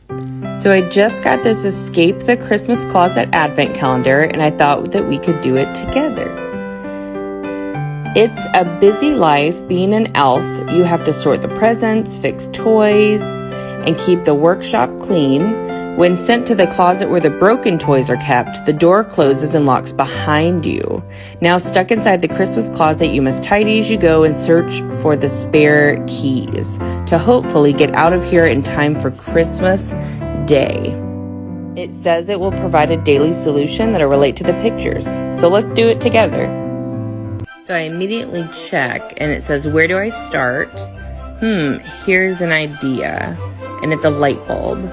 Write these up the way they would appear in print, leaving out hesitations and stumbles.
So I just got this Escape the Christmas Closet advent calendar, and I thought that we could do it together. It's a busy life being an elf. You have to sort the presents, fix toys, and keep the workshop clean. When sent to the closet where the broken toys are kept, the door closes and locks behind you. Now stuck inside the Christmas closet, you must tidy as you go and search for the spare keys to hopefully get out of here in time for Christmas Day. It says it will provide a daily solution that'll relate to the pictures. So let's do it together. So I immediately check and it says, where do I start? Here's an idea. And it's a light bulb.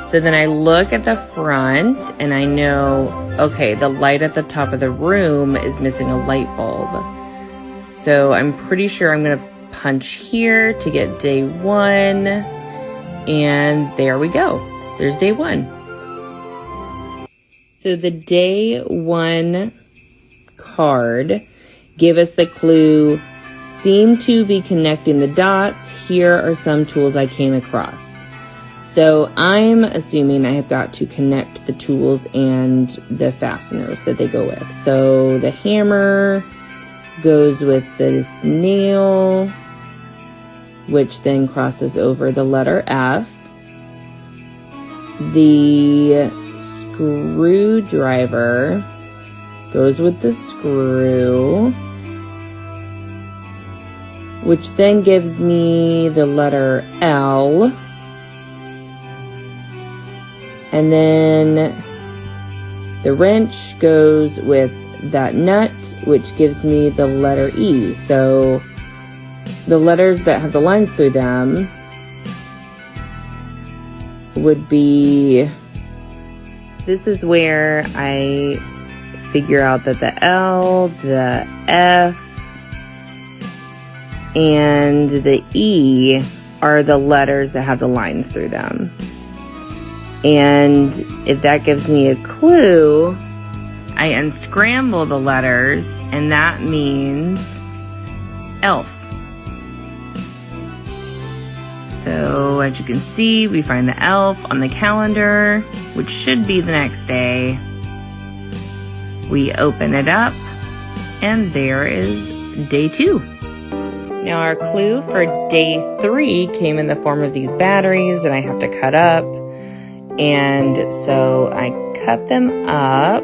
So then I look at the front and I know, okay, the light at the top of the room is missing a light bulb. So I'm pretty sure I'm going to punch here to get day 1. And there we go. There's day 1. So the day 1 card gave us the clue, seem to be connecting the dots. Here are some tools I came across. So I'm assuming I have got to connect the tools and the fasteners that they go with. So the hammer goes with this nail, which then crosses over the letter F. The screwdriver goes with the screw, which then gives me the letter L. And then the wrench goes with that nut, which gives me the letter E. So the letters that have the lines through them would be, this is where I figure out that the L, the F, and the E are the letters that have the lines through them. And if that gives me a clue, I unscramble the letters, and that means elf. So as you can see, we find the elf on the calendar, which should be the next day. We open it up, and there is day 2. Now our clue for day 3 came in the form of these batteries that I have to cut up. And so I cut them up,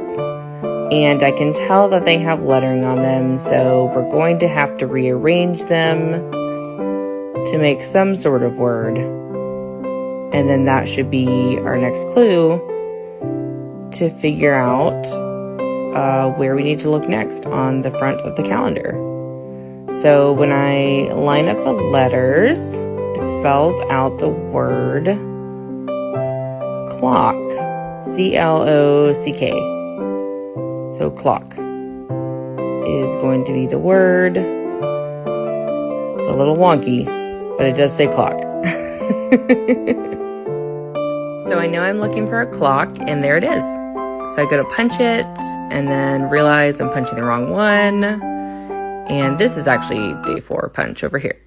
and I can tell that they have lettering on them, so we're going to have to rearrange them to make some sort of word. And then that should be our next clue to figure out where we need to look next on the front of the calendar. So when I line up the letters, it spells out the word clock, C-L-O-C-K. So clock is going to be the word. It's a little wonky, but it does say clock. So I know I'm looking for a clock, and there it is. So I go to punch it, and then realize I'm punching the wrong one. And this is actually day 4 punch over here.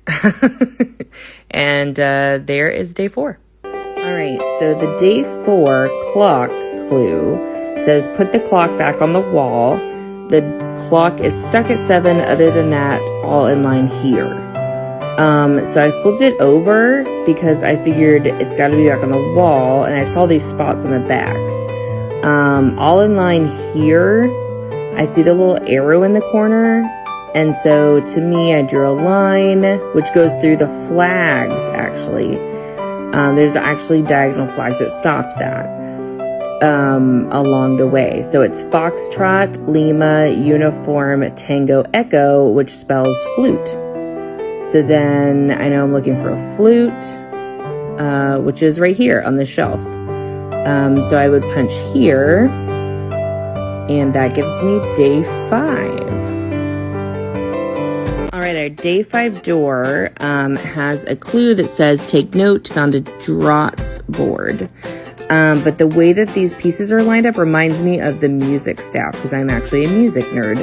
And there is day 4. All right, so the day 4 clock clue says put the clock back on the wall. The clock is stuck at 7. Other than that, all in line here. So I flipped it over because I figured it's got to be back on the wall, and I saw these spots on the back. All in line here, I see the little arrow in the corner. And so to me, I drew a line which goes through the flags, actually. There's actually diagonal flags it stops at along the way. So it's Foxtrot, Lima, Uniform, Tango, Echo, which spells flute. So then I know I'm looking for a flute, which is right here on the shelf. So I would punch here, and that gives me day 5. All right, our day 5 door has a clue that says, take note, found a draughts board. But the way that these pieces are lined up reminds me of the music staff, because I'm actually a music nerd.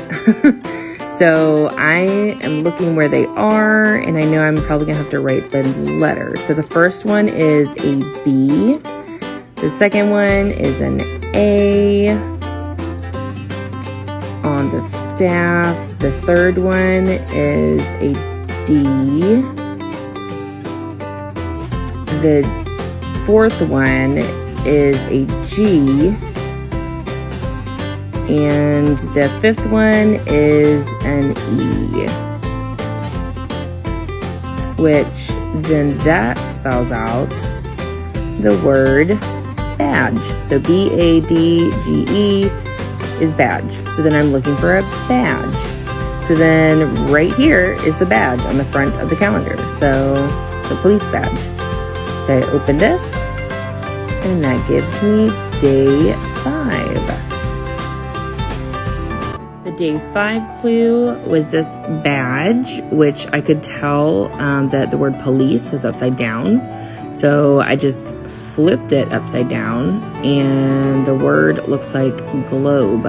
So I am looking where they are, and I know I'm probably gonna have to write the letters. So the first one is a B, The second one is an A on the staff. The third one is a D. The fourth one is a G. And the fifth one is an E, which then that spells out the word badge. So B-A-D-G-E is badge. So then I'm looking for a badge. So then right here is the badge on the front of the calendar. So the police badge. So I open this, and that gives me day 5. The day 5 clue was this badge, which I could tell that the word police was upside down. So I just flipped it upside down, and the word looks like globe,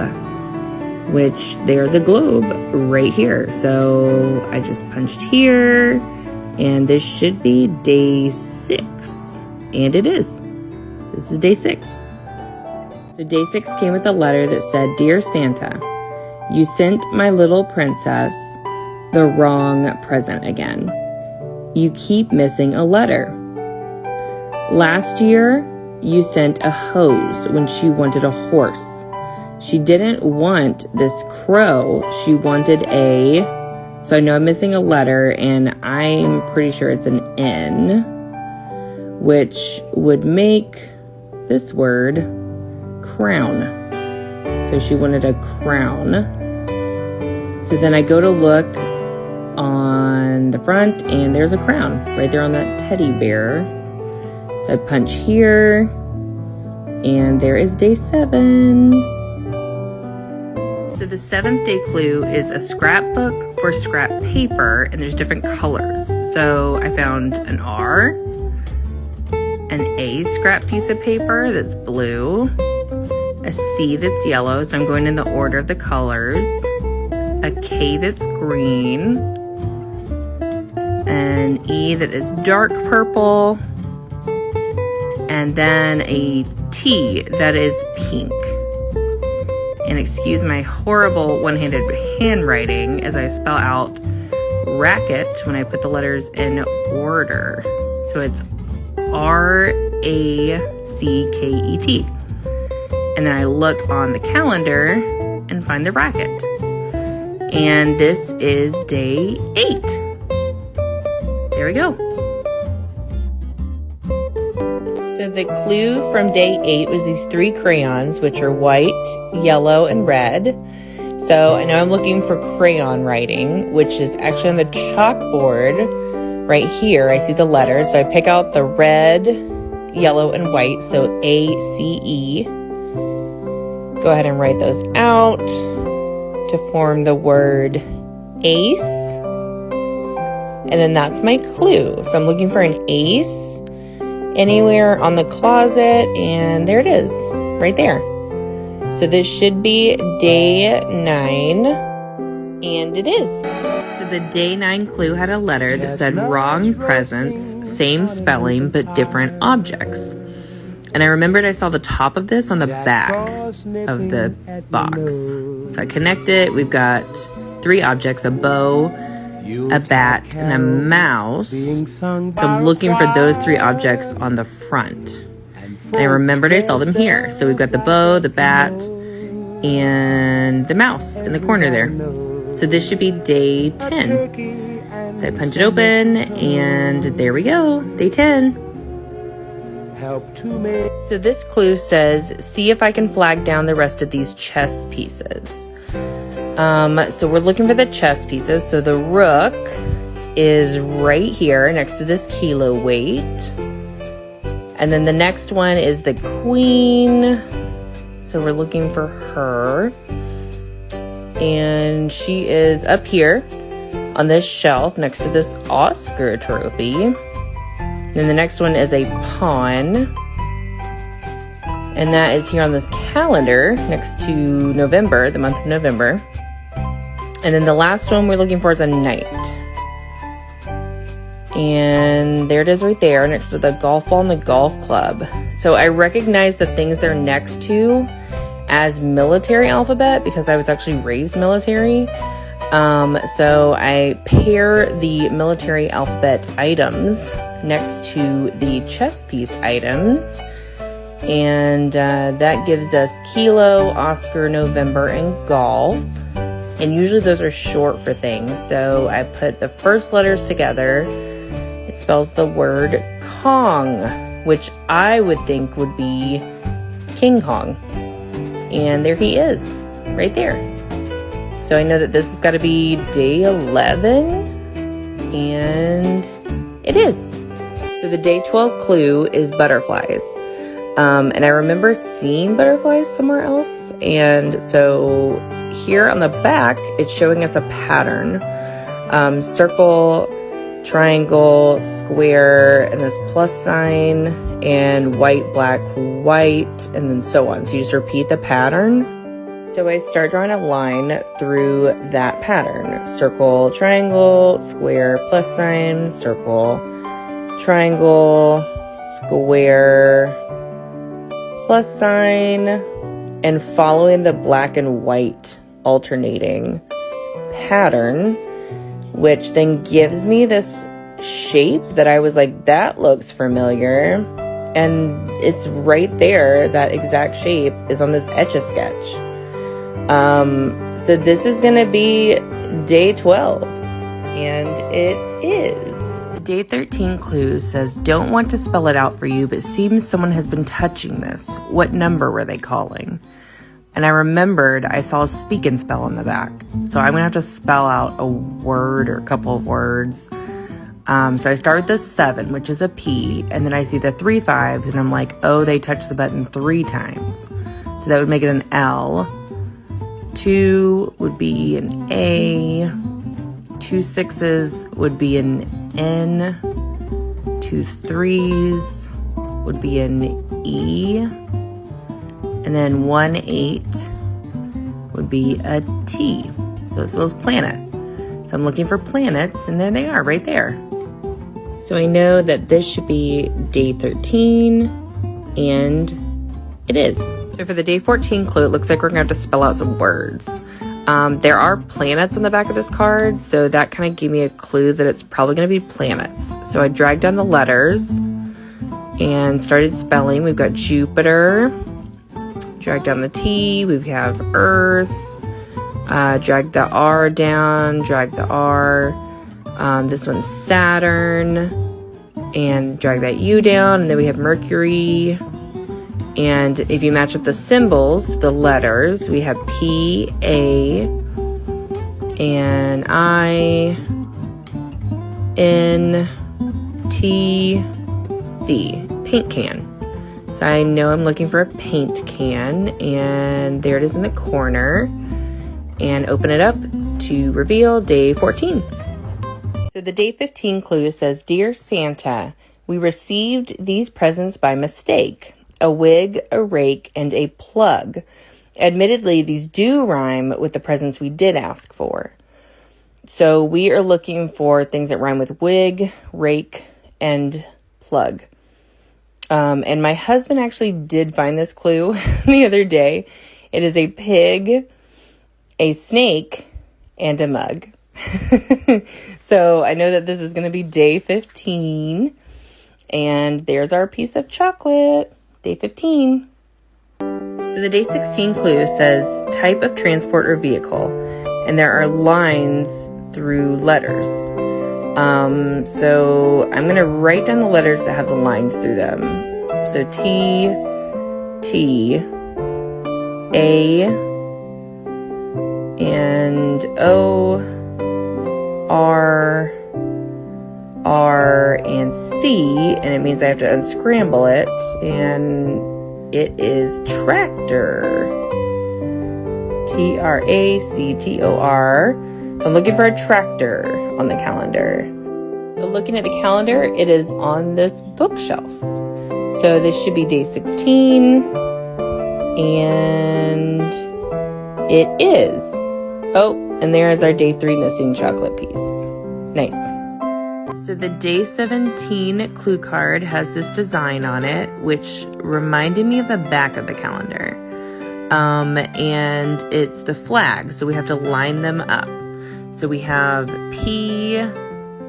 which there's a globe right here. So I just punched here, and this should be day 6. And it is. This is day 6. So day 6 came with a letter that said, "Dear Santa, you sent my little princess the wrong present again. You keep missing a letter. Last year, you sent a hose when she wanted a horse. She didn't want this crow. She wanted a..." So I know I'm missing a letter, and I'm pretty sure it's an N, which would make this word crown. So she wanted a crown. So then I go to look on the front, and there's a crown right there on that teddy bear. So I punch here, and there is day 7. So the 7th day clue is a scrapbook for scrap paper, and there's different colors. So I found an R, an A scrap piece of paper that's blue, a C that's yellow, so I'm going in the order of the colors, a K that's green, an E that is dark purple, and then a T that is pink. And excuse my horrible one-handed handwriting as I spell out racket when I put the letters in order. So it's R-A-C-K-E-T. And then I look on the calendar and find the racket. And this is day 8. There we go. So the clue from day 8 was these 3 crayons, which are white, yellow, and red. So I know I'm looking for crayon writing, which is actually on the chalkboard right here. I see the letters. So I pick out the red, yellow, and white. So A-C-E. Go ahead and write those out to form the word ace. And then that's my clue. So I'm looking for an ace anywhere on the closet, and there it is, right there. So this should be day 9, and it is. So the day 9 clue had a letter that said wrong presents, same spelling, but different objects. And I remembered I saw the top of this on the back of the box. So I connect it. We've got 3 objects, a bow, a bat, and a mouse. So I'm looking for those 3 objects on the front. And I remembered I saw them here. So we've got the bow, the bat, and the mouse in the corner there. So this should be day 10. So I punch it open, and there we go, day 10. So this clue says, see if I can flag down the rest of these chess pieces. So we're looking for the chess pieces. So the rook is right here next to this kilo weight. And then the next one is the queen. So we're looking for her. And she is up here on this shelf next to this Oscar trophy. Then the next one is a pawn. And that is here on this calendar next to November, the month of November. And then the last one we're looking for is a knight. And there it is right there next to the golf ball and the golf club. So I recognize the things they're next to as military alphabet because I was actually raised military. So I pair the military alphabet items next to the chess piece items. And that gives us Kilo, Oscar, November, and Golf. And usually those are short for things. So I put the first letters together. It spells the word Kong, which I would think would be King Kong. And there he is, right there. So I know that this has got to be day 11, and it is. So the day 12 clue is butterflies. And I remember seeing butterflies somewhere else. And so here on the back, it's showing us a pattern. Circle, triangle, square, and this plus sign, and white, black, white, and then so on. So you just repeat the pattern. So I start drawing a line through that pattern. Circle, triangle, square, plus sign, circle, triangle, square, plus sign, and following the black and white alternating pattern, which then gives me this shape that I was like, that looks familiar. And it's right there. That exact shape is on this Etch-a-Sketch. So this is going to be day 12, and it is. The day 13 clue says, don't want to spell it out for you, but seems someone has been touching this. What number were they calling? And I remembered I saw a speak and spell on the back. So I'm going to have to spell out a word or a couple of words. So I start with the 7, which is a P, and then I see the 3 5s, and I'm like, oh, they touched the button 3 times. So that would make it an L. 2 would be an A. 2 6s would be an N. 2 3s would be an E. And then 1 8 would be a T. So it spells planet. So I'm looking for planets, and there they are, right there. So I know that this should be day 13, and it is. So for the day 14 clue, it looks like we're going to have to spell out some words. There are planets on the back of this card, so that kind of gave me a clue that it's probably going to be planets. So I dragged down the letters and started spelling. We've got Jupiter. Drag down the T. We have Earth. Drag the R down. Drag the R. This one's Saturn. And drag that U down. And then we have Mercury. And if you match up the symbols, the letters, we have P, A, and I, N, T, C. Paint can. So I know I'm looking for a paint can, and there it is in the corner. And open it up to reveal day 14. So the day 15 clue says, Dear Santa, we received these presents by mistake. A wig, a rake, and a plug. Admittedly, these do rhyme with the presents we did ask for. So we are looking for things that rhyme with wig, rake, and plug. And my husband actually did find this clue the other day. It is a pig, a snake, and a mug. So I know that this is going to be day 15. And there's our piece of chocolate. Day 15. So the day 16 clue says type of transport or vehicle, and there are lines through letters. So I'm going to write down the letters that have the lines through them. So T, T, A, and O, R, R, and C, and it means I have to unscramble it, and it is tractor. Tractor. So I'm looking for a tractor on the calendar. So looking at the calendar, it is on this bookshelf. So this should be day 16, and it is. Oh, and there is our day 3 missing chocolate piece. Nice. So the day 17 clue card has this design on it, which reminded me of the back of the calendar. And it's the flag, so we have to line them up. So we have P,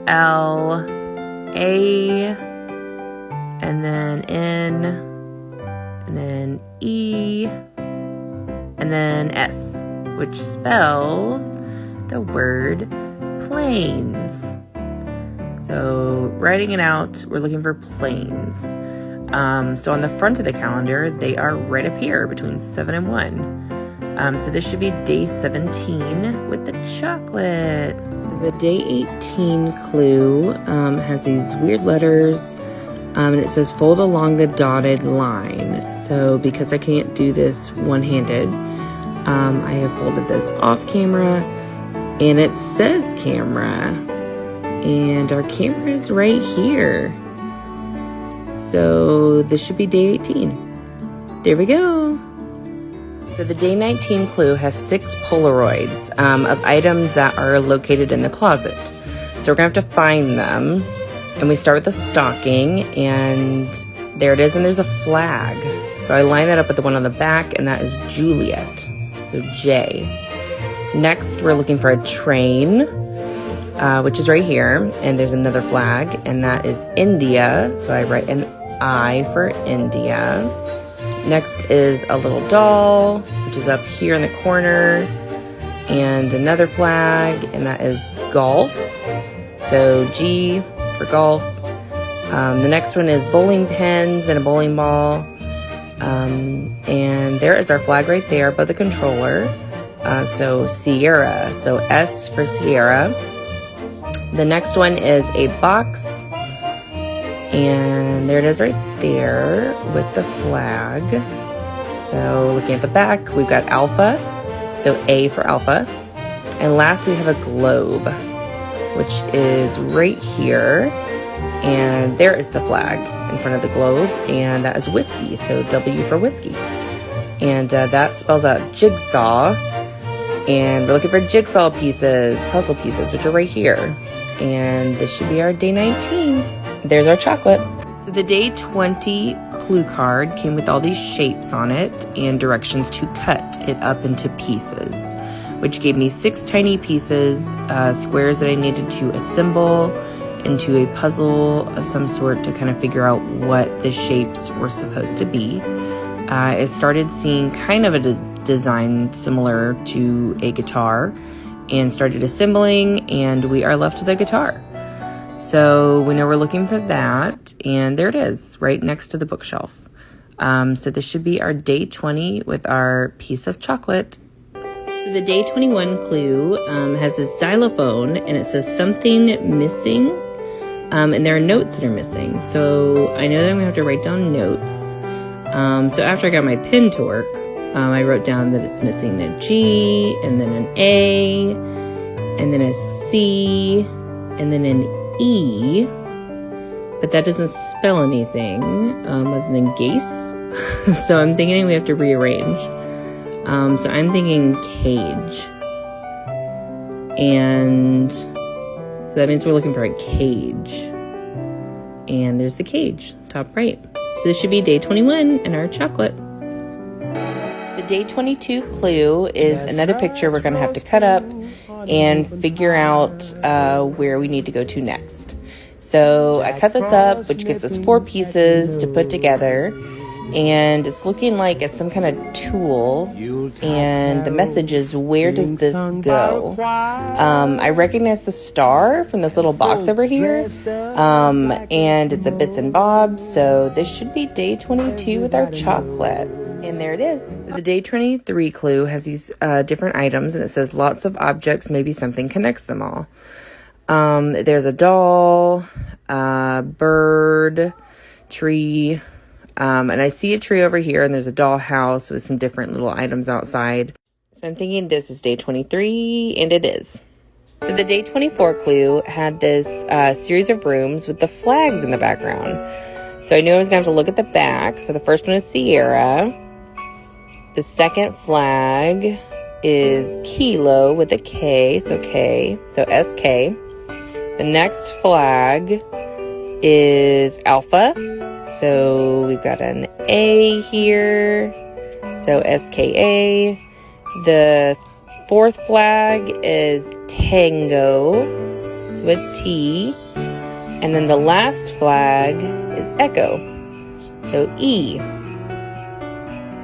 L, A, and then N, and then E, and then S, which spells the word planes. So writing it out, we're looking for planes. So on the front of the calendar, they are right up here between 7 and 1. So this should be day 17 with the chocolate. The day 18 clue has these weird letters, and it says fold along the dotted line. So because I can't do this one-handed, I have folded this off camera, and it says camera, and our camera is right here. So this should be day 18. There we go. So the day 19 clue has 6 Polaroids of items that are located in the closet. So we're gonna have to find them. And we start with the stocking, and there it is, and there's a flag. So I line that up with the one on the back, and that is Juliet, so J. Next, we're looking for a train, which is right here, and there's another flag, and that is India, so I write an I for India. Next is a little doll, which is up here in the corner, and another flag, and that is golf, so G for golf. The next one is bowling pins and a bowling ball, and there is our flag right there above the controller, so Sierra, so S for Sierra. The next one is a box, and there it is right there with the flag. So looking at the back, we've got Alpha, so A for Alpha. And last we have a globe, which is right here, and there is the flag in front of the globe, and that is whiskey, so W for whiskey. And that spells out jigsaw, and we're looking for jigsaw pieces, puzzle pieces, which are right here. And this should be our day 19. There's our chocolate. So the day 20 clue card came with all these shapes on it and directions to cut it up into pieces, which gave me 6 tiny pieces, squares that I needed to assemble into a puzzle of some sort to kind of figure out what the shapes were supposed to be. I started seeing kind of a design similar to a guitar and started assembling, and we are left with a guitar. So we know we're looking for that, and there it is, right next to the bookshelf. So this should be our day 20 with our piece of chocolate. So the day 21 clue has a xylophone, and it says something missing, and there are notes that are missing. So I know that I'm gonna have to write down notes. So after I got my pen to work, I wrote down that it's missing a G, and then an A, and then a C, and then an E, but that doesn't spell anything other than Gase. So I'm thinking we have to rearrange. So I'm thinking cage, and so that means we're looking for a cage, and there's the cage, top right. So this should be day 21 and our chocolate. The day 22 clue is another picture we're going to have to cut up and figure out where we need to go to next. So I cut this up, which gives us 4 pieces to put together, and it's looking like it's some kind of tool, and the message is, where does this go? I recognize the star from this little box over here, and it's a bits and bobs, so this should be day 22 with our chocolate. And there it is. So the day 23 clue has these different items, and it says lots of objects, maybe something connects them all. There's a doll, bird, tree, and I see a tree over here, and there's a doll house with some different little items outside. So I'm thinking this is day 23, and it is. So the day 24 clue had this series of rooms with the flags in the background. So I knew I was going to have to look at the back. So the first one is Sierra. The second flag is Kilo with a K, so K, so SK. The next flag is Alpha. So we've got an A here. So SKA. The fourth flag is Tango. So with T. And then the last flag is Echo. So E.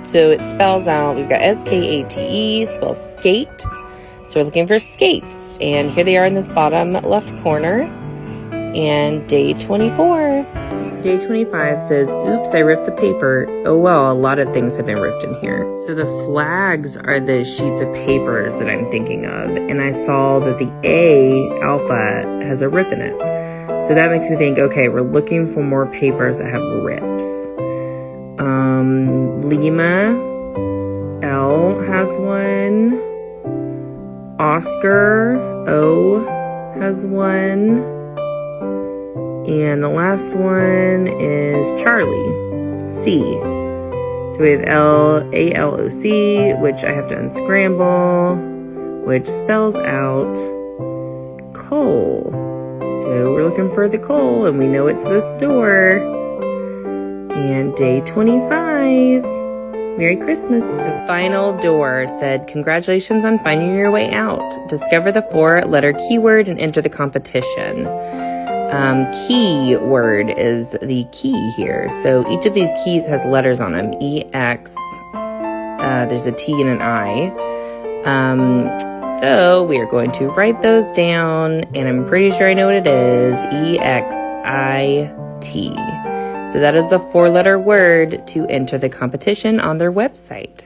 So it spells out, we've got SKATE, spells skate. So we're looking for skates. And here they are in this bottom left corner. And day 24. Day 25 says, oops, I ripped the paper. Oh well, a lot of things have been ripped in here. So the flags are the sheets of papers that I'm thinking of. And I saw that the A, Alpha, has a rip in it. So that makes me think, okay, we're looking for more papers that have rips. Lima, L has one. Oscar, O has one. And the last one is Charlie, C. So we have ALOC, which I have to unscramble, which spells out coal. So we're looking for the coal, and we know it's this door. And day 25, Merry Christmas. The final door said, congratulations on finding your way out. Discover the 4-letter keyword and enter the competition. Keyword is the key here. So each of these keys has letters on them. EX, there's a T and an I. So we are going to write those down, and I'm pretty sure I know what it is. EXIT. So that is the 4-letter word to enter the competition on their website.